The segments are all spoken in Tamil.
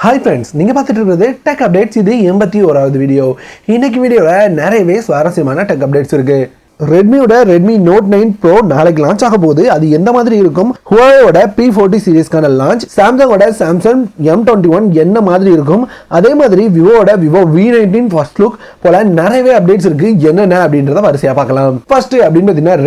ஹாய் ஃப்ரெண்ட்ஸ், நீங்கள் பார்த்துட்டு இருக்கிறது டெக் அப்டேட்ஸ். இது 81வது வீடியோ. இன்னைக்கு வீடியோவில் நிறையவே சுவாரஸ்யமான டெக் அப்டேட்ஸ் இருக்குது. ரெட்மியோட ரெட்மி நோட் 9 ப்ரோ நாளைக்கு லான்ச் ஆக போகுது. அது எந்த மாதிரி இருக்கும், ஹுவாவேயோட P40 சீரிஸ்க்கான லான்ச், சாம்சங்கோட சாம்சங் M21 என்ன மாதிரி இருக்கும், அதே மாதிரி விவோட விவோ V19 ஃபர்ஸ்ட் லுக் போல நிறையவே அப்டேட்ஸ் இருக்கு. என்னென்ன அப்படின்றத வரிசையா பார்க்கலாம். ஃபர்ஸ்ட் அப்படின்னு பார்த்தீங்கன்னா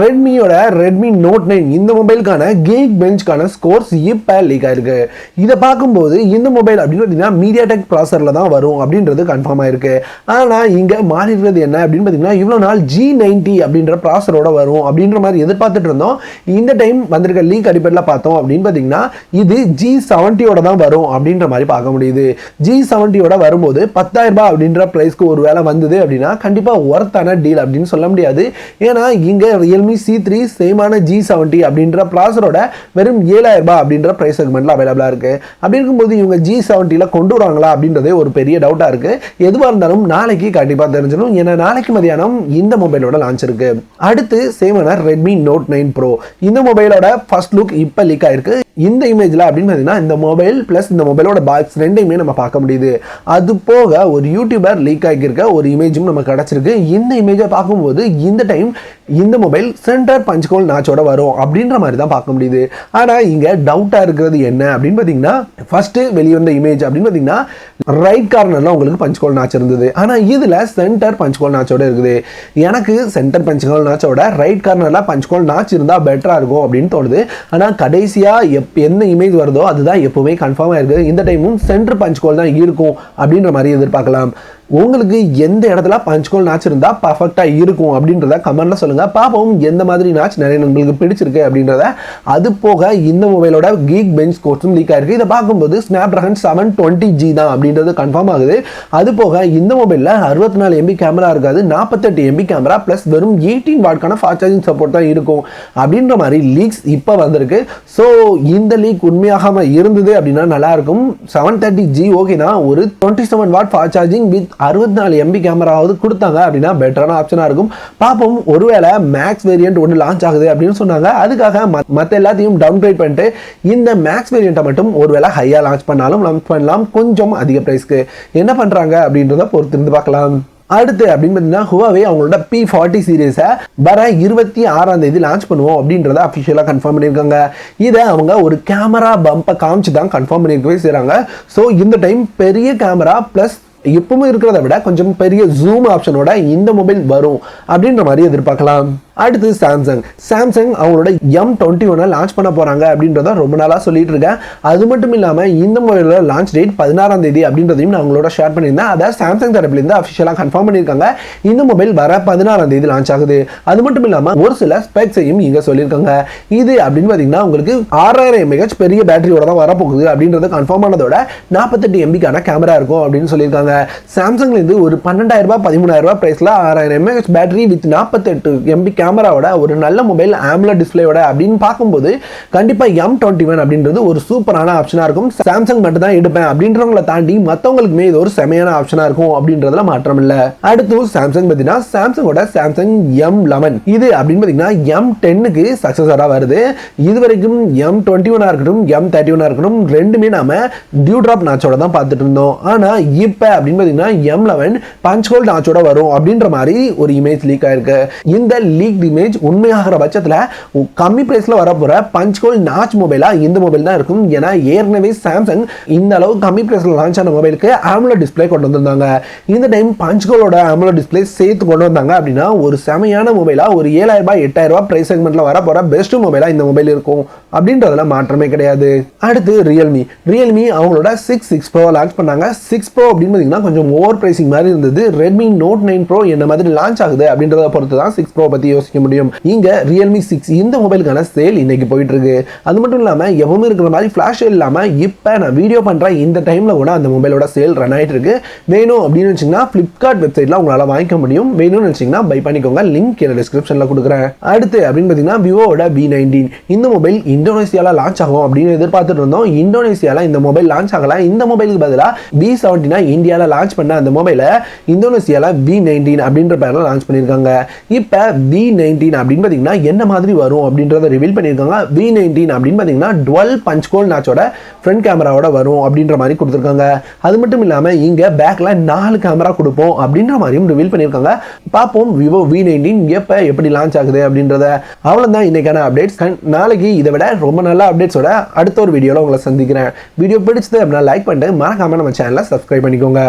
ரெட்மியோட ரெட்மி நோட் 9 இந்த மொபைலுக்கான கீக் பெஞ்ச்க்கான ஸ்கோர்ஸ் இப்போ லீக் ஆயிருக்கு. இதை பார்க்கும்போது இந்த மொபைல் அப்படின்னு பார்த்தீங்கன்னா மீடியாடெக் ப்ராசரில் தான் வரும் அப்படின்றது கன்ஃபார்ம் ஆயிருக்கு. ஆனால் இங்கே மாறி இருக்கிறது என்ன அப்படின்னு பார்த்தீங்கன்னா, இவ்வளோ நாள் G90 அப்படின்ற ப்ராசரோட வரும் அப்படின்ற மாதிரி எதிர்பார்த்துட்டு இருந்தோம். இந்த டைம் வந்திருக்க லீக் அடிப்படையில் பார்த்தோம் அப்படின்னு பார்த்தீங்கன்னா, இது G70 தான் வரும் அப்படின்ற மாதிரி பார்க்க முடியுது. G70 வரும்போது 10,000 ரூபாய் அப்படின்ற பிரைஸ்க்கு ஒரு வேலை வந்தது அப்படின்னா கண்டிப்பாக ஒர்த்தான டீல் அப்படின்னு சொல்ல முடியாது. ஏன்னா இங்கே ரியல்மி C3 சேமான G70 அப்படின்ற ப்ராசரோட வெறும் 7,000 ரூபாய் அப்படின்ற பிரைஸ் செக்மெண்ட்ல அவைலபிளாக இருக்கு. அப்படி இருக்கும்போது இவங்க G70 கொண்டு வருவாங்களா அப்படின்றதே ஒரு பெரிய டவுட்டாக இருக்கு. எதுவாக இருந்தாலும் நாளைக்கு கண்டிப்பாக தெரிஞ்சிடும். ஏன்னா நாளைக்கு மதியானம் இந்த மொபைலோட லான்ச் இருக்கு. அடுத்து சேமான ரெட்மி நோட் 9 ப்ரோ இந்த மொபைலோட ஃபர்ஸ்ட் லுக் இப்போ லீக் ஆயிருக்கு. இந்த இமேஜ்ல அப்படின்னு பார்த்தீங்கன்னா இந்த மொபைல் பிளஸ் இந்த மொபைலோட பாக்ஸ் ரெண்டையுமே நம்ம பார்க்க முடியுது. அது போக ஒரு யூடியூபர் லீக் ஆகியிருக்க ஒரு இமேஜும் நமக்கு கிடைச்சிருக்கு. இந்த இமேஜை பார்க்கும்போது இந்த டைம் இந்த மொபைல் சென்டர் பஞ்ச் ஹோல் நாச்சோட வரும் அப்படின்ற மாதிரி தான் பார்க்க முடியுது. ஆனால் இங்கே டவுட்டாக இருக்கிறது என்ன அப்படின்னு பார்த்தீங்கன்னா, ஃபர்ஸ்ட் வெளிவந்த இமேஜ் அப்படின்னு பார்த்தீங்கன்னா ரைட் கார்னர்ல உங்களுக்கு பஞ்ச் ஹோல் நாச் இருந்தது. ஆனால் இதில் சென்டர் பஞ்ச் ஹோல் நாச்சோட இருக்குது. எனக்கு சென்டர் பஞ்ச் ஹோல் நாச்சோட ரைட் கார்னர்ல பஞ்ச் ஹோல் நாச் இருந்தால் பெட்டராக இருக்கும் அப்படின்னு தோணுது. ஆனால் கடைசியாக என்ன இமேஜ் வருதோ அதுதான் எப்பவுமே கன்ஃபார்மாக இருக்குது. இந்த டைமும் சென்டர் பஞ்ச் ஹோல் தான் இருக்கும் அப்படின்ற மாதிரி எதிர்பார்க்கலாம். உங்களுக்கு எந்த இடத்துல பஞ்ச் ஹோல் நாச் இருந்தால் பர்ஃபெக்டாக இருக்கும் அப்படின்றத கமெண்ட்ல சொல்லுங்க. பார்ப்போம் எந்த மாதிரி நாச் நிறைய உங்களுக்கு பிடிச்சிருக்கு அப்படின்றத. அது போக இந்த மொபைலோட கீக் பெஞ்ச் ஸ்கோர்ஸும் லீக் ஆயிருக்கு. இதை பார்க்கும்போது Snapdragon 720G தான் அப்படின்றது கன்ஃபார்ம் ஆகுது. அது போக இந்த மொபைலில் 64 MB கேமரா இருக்காது, 48 MB கேமரா பிளஸ் வெறும் 18 வாட்கான ஃபாஸ்ட் சார்ஜிங் சப்போர்ட் தான் இருக்கும் அப்படின்ற மாதிரி லீக்ஸ் இப்போ வந்திருக்கு. ஸோ இந்த லீக் உண்மையாக இருந்தது அப்படின்னா நல்லா இருக்கும். 730G ஓகேனா, ஒரு 27 watt fast charging with 64 MB கேமராவது கொடுத்தாங்க அப்படின்னா பெட்டரான ஆப்ஷனாக இருக்கும். பார்ப்போம், ஒருவேளை மேக்ஸ் வேரியன்ட் ஒன்று லான்ச் ஆகுது அப்படின்னு சொன்னாங்க. அதுக்காக மற்ற எல்லாத்தையும் டவுன் கிரேட் பண்ணிட்டு இந்த மேக்ஸ் வேரியண்ட்டை மட்டும் ஒருவேளை ஹையாக லான்ச் பண்ணலாம். கொஞ்சம் அதிக பிரைஸ்க்கு என்ன பண்ணுறாங்க அப்படின்றத பொறுத்திருந்து பார்க்கலாம். அடுத்து அப்படின்னு பார்த்தீங்கன்னா ஹுவாவே அவங்களோட P40 சீரீஸை வர 26ஆம் தேதி லான்ச் பண்ணுவோம் அப்படின்றத அஃபிஷியலாக கன்ஃபார்ம் பண்ணியிருக்காங்க. இதை அவங்க ஒரு கேமரா பம்பை காமிச்சு தான் கன்ஃபார்ம் பண்ணியிருக்கவே செய்கிறாங்க. ஸோ இந்த டைம் பெரிய கேமரா ப்ளஸ் எப்பவுமே இருக்கிறத விட கொஞ்சம் பெரிய ஜூம் ஆப்ஷனோட இந்த மொபைல் வரும் அப்படின்ற மாதிரி எதிர்பார்க்கலாம். அடுத்து சாம்சங் அவங்களோட M21 லான்ச் பண்ண போறாங்க அப்படின்றத ரொம்ப நாளாக சொல்லிட்டு இருக்கேன். அது மட்டும் இல்லாமல் இந்த மொபைலோட லான்ச் டேட் 16ஆம் தேதி அப்படின்றதையும் நான் அவங்களோட ஷேர் பண்ணியிருந்தேன். அதை சாம்சங் தரப்புலேருந்து அஃபிஷியலாக கன்ஃபார்ம் பண்ணியிருக்காங்க. இந்த மொபைல் வர 16ஆம் தேதி லான்ச் ஆகுது. அது மட்டும் இல்லாமல் ஒரு சில ஸ்பெக்ஸையும் இங்கே சொல்லியிருக்காங்க. இது அப்படின்னு பார்த்தீங்கன்னா உங்களுக்கு 6000 mAh பெரிய பேட்டரியோட தான் வரப்போகுது அப்படின்றது கன்ஃபார்ம் ஆனதோட 48 MBக்கான கேமரா இருக்கும் அப்படின்னு சொல்லியிருக்காங்க. சாம்சங்லேருந்து ஒரு 12,000 ரூபாய் 13,000 ரூபாய் பிரைஸ்ல 6000 mAh பேட்டரி வித் 48 MB கேமராவோட ஒரு நல்ல மொபைல் AMOLED டிஸ்பிளேயோட அப்படின்னு பார்க்கும்போது கண்டிப்பா M21 அப்படின்றது ஒரு சூப்பரான ஆப்ஷனா இருக்கும். சாம்சங் மட்டும் தான் எடுப்பேன் அப்படின்றவங்களை தாண்டி மற்றவங்களுக்குமே இது ஒரு செமையான ஆப்ஷனா இருக்கும் அப்படின்றதுல மாற்றம் இல்லை. அடுத்து சாம்சங் பார்த்தீங்கன்னா சாம்சங்கோட சாம்சங் M11 இது அப்படின்னு பார்த்தீங்கன்னா M10க்கு சக்சஸரா வருது. இது வரைக்கும் M21 இருக்கட்டும் M31 இருக்கட்டும் ரெண்டுமே நாம டியூ டிராப் நாச்சோட தான் பார்த்துட்டு இருந்தோம். ஆனா இப்போ அப்படின்னு பார்த்தீங்கன்னா M11 பஞ்ச் ஹோல் நாச்சோட வரும் அப்படின்ற மாதிரி ஒரு இமேஜ் லீக் ஆயிருக்கு. இந்த லீக் இமேஜ் உண்மையாகிற பட்சத்தில் கம்மி பிரைஸ்ல வரப்போற பஞ்ச் ஹோல் நாச் மொபைலா இந்த மொபைல் தான் இருக்கும். ஏன்னா ஏற்கனவே சாம்சங் இந்த அளவு கம்மி பிரைஸ்ல லான்ச் ஆன மொபைலுக்கு AMOLED டிஸ்பிளே கொண்டு வந்திருந்தாங்க. இந்த டைம் பஞ்ச் ஹோலோட AMOLED டிஸ்பிளே சேர்த்து கொண்டு வந்தாங்க அப்படின்னா ஒரு செமையான மொபைலா ஒரு 7,000 ரூபாய் 8,000 ரூபாய் பிரைஸ் செக்மெண்ட்ல வரப்போற பெஸ்ட் மொபைலா இந்த மொபைல் இருக்கும் அப்படின்றதுல மாற்றமே கிடையாது. அடுத்து ரியல்மி அவங்களோட 6 Pro லான்ச் பண்ணாங்க. 6 Pro அப்படின்னு பார்த்தீங்கன்னா கொஞ்சம் ஓவர் பிரைசிங் மாதிரி இருந்தது. ரெட்மி நோட் 9 Pro என்ன மாதிரி லான்ச் ஆகுது அப்படின்றத பொறுத்து தான் 6 Pro பத்தி யோசிக்க முடியும். இங்க ரியல்மி 6 இந்த மொபைலுக்கான சேல் இன்னைக்கு போயிட்டு இருக்கு. அது மட்டும் இல்லாம எப்பவுமே இருக்கிற மாதிரி ஃபிளாஷ் சேல் இல்லாம இப்ப நான் வீடியோ பண்ற இந்த டைம்ல கூட அந்த மொபைலோட சேல் ரன் ஆயிட்டு இருக்கு. வேணும் அப்படின்னு நினைச்சீங்கன்னா Flipkart வெப்சைட்ல உங்களால வாங்கிக்க முடியும். வேணும்னு நினைச்சீங்கன்னா பை பண்ணிக்கோங்க. லிங்க் கீழே டிஸ்கிரிப்ஷன்ல கொடுக்குறேன். அடுத்து அப்படின்னு பார்த்தீங்கன்னா விவோட V19 இந்த மொபைல் இந்தோனேசியால லான்ச் ஆகும் அப்படின்னு எதிர்பார்த்துட்டு இருந்தோம். இந்தோனேசியால இந்த மொபைல் லான்ச் ஆகல. இந்த மொபைலுக்கு பதிலாக V70 இந்தியால லான்ச் பண்ண அந்த மொபைலை இந்தோனேசியால V19 அப்படின்ற பேர்ல லான்ச் பண்ணியிருக்காங்க. இப்ப V19 V19 அப்படின்னு பார்த்தீங்கன்னா என்ன மாதிரி வரும் அப்படின்றத ரிவீல் பண்ணியிருக்காங்க. V19 அப்படின்னு பார்த்தீங்கன்னா டுவெல் பஞ்ச் கோல் நாச்சோட ஃப்ரண்ட் கேமராவோட வரும் அப்படின்ற மாதிரி கொடுத்துருக்காங்க. அது மட்டும் இல்லாமல் இங்கே பேக்கில் 4 கேமரா கொடுப்போம் அப்படின்ற மாதிரியும் ரிவீல் பண்ணியிருக்காங்க. பார்ப்போம் விவோ V19 எப்போ எப்படி லான்ச் ஆகுது அப்படின்றத. அவ்வளோதான் இன்னைக்கான அப்டேட்ஸ். நாளைக்கு இதை விட ரொம்ப நல்ல அப்டேட்ஸோட அடுத்த ஒரு வீடியோவில் உங்களை சந்திக்கிறேன். வீடியோ பிடிச்சது அப்படின்னா லைக் பண்ணிட்டு மறக்காம நம்ம சேனலை சப்ஸ்கிரைப் பண்ணிக்கோங்க.